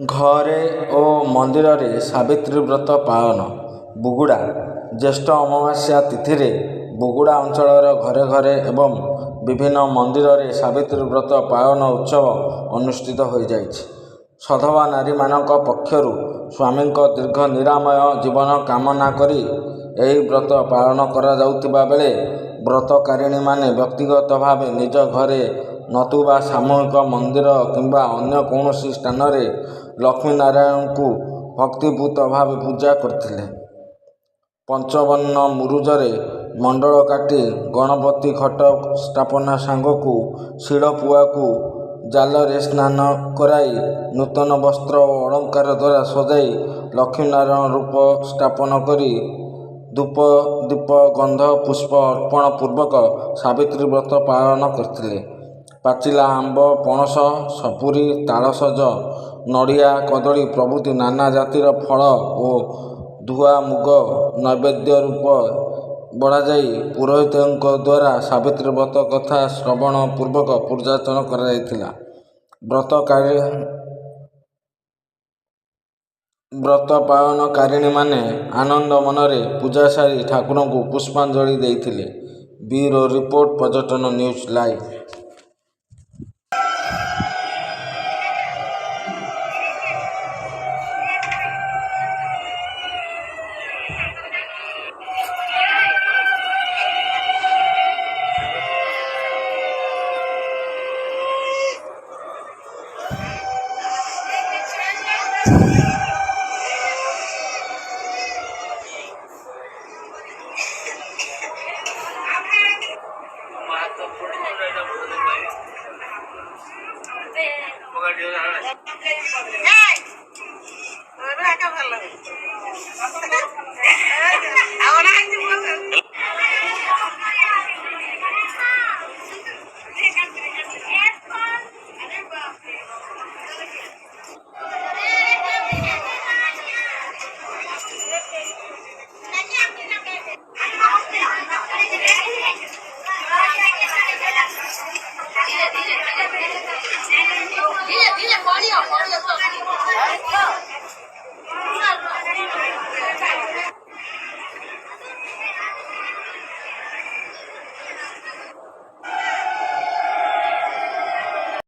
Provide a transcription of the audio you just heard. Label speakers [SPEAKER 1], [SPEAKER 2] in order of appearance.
[SPEAKER 1] ଘରେ ଓ ମନ୍ଦିରରେ ସାବିତ୍ରୀ ବ୍ରତ ପାଳନ। ବୁଗୁଡ଼ା। ଜ୍ୟେଷ୍ଠ ଅମାବାସ୍ୟା ତିଥିରେ ବୁଗୁଡ଼ା ଅଞ୍ଚଳର ଘରେ ଘରେ ଏବଂ ବିଭିନ୍ନ ମନ୍ଦିରରେ ସାବିତ୍ରୀ ବ୍ରତ ପାଳନ ଉତ୍ସବ ଅନୁଷ୍ଠିତ ହୋଇଯାଇଛି। ସଧବା ନାରୀମାନଙ୍କ ପକ୍ଷରୁ ସ୍ୱାମୀଙ୍କ ଦୀର୍ଘ ନିରାମୟ ଜୀବନ କାମନା କରି ଏହି ବ୍ରତ ପାଳନ କରାଯାଉଥିବା ବେଳେ ବ୍ରତକାରିଣୀମାନେ ବ୍ୟକ୍ତିଗତ ଭାବେ ନିଜ ଘରେ ନତୁବା ସାମୂହିକ ମନ୍ଦିର କିମ୍ବା ଅନ୍ୟ କୌଣସି ସ୍ଥାନରେ ଲକ୍ଷ୍ମୀନାରାୟଣଙ୍କୁ ଭକ୍ତିପୂତ ଭାବେ ପୂଜା କରିଥିଲେ। ପଞ୍ଚବର୍ଣ୍ଣ ମୁରୁଜରେ ମଣ୍ଡଳ କାଟି ଗଣପତି ଘଟ ସ୍ଥାପନା ସାଙ୍ଗକୁ ଶିଳପୁଆକୁ ଜାଲରେ ସ୍ନାନ କରାଇ ନୂତନ ବସ୍ତ୍ର ଓ ଅଳଙ୍କାର ଦ୍ୱାରା ସଜାଇ ଲକ୍ଷ୍ମୀନାରାୟଣ ରୂପ ସ୍ଥାପନ କରି ଧୂପ ଦୀପ ଗନ୍ଧ ପୁଷ୍ପ ଅର୍ପଣ ପୂର୍ବକ ସାବିତ୍ରୀ ବ୍ରତ ପାଳନ କରିଥିଲେ। ପାଚିଲା ଆମ୍ବ ପଣସ ସପୁରୀ ତାଳସଜ ନଡ଼ିଆ କଦଳୀ ପ୍ରଭୃତି ନାନା ଜାତିର ଫଳ ଓ ଧୁଆ ମୁଗ ନୈବେଦ୍ୟ ରୂପ ବଢ଼ାଯାଇ ପୁରୋହିତଙ୍କ ଦ୍ୱାରା ସାବିତ୍ରୀ ବ୍ରତ କଥା ଶ୍ରବଣ ପୂର୍ବକ ପୂଜାର୍ଚ୍ଚନା କରାଯାଇଥିଲା। ବ୍ରତ ପାଳନକାରିଣୀମାନେ ଆନନ୍ଦ ମନରେ ପୂଜା ସାରି ଠାକୁରଙ୍କୁ ପୁଷ୍ପାଞ୍ଜଳି ଦେଇଥିଲେ। ବ୍ୟୁରୋ ରିପୋର୍ଟ ପର୍ଯ୍ୟଟନ ନ୍ୟୁଜ୍ ଲାଇଭ୍।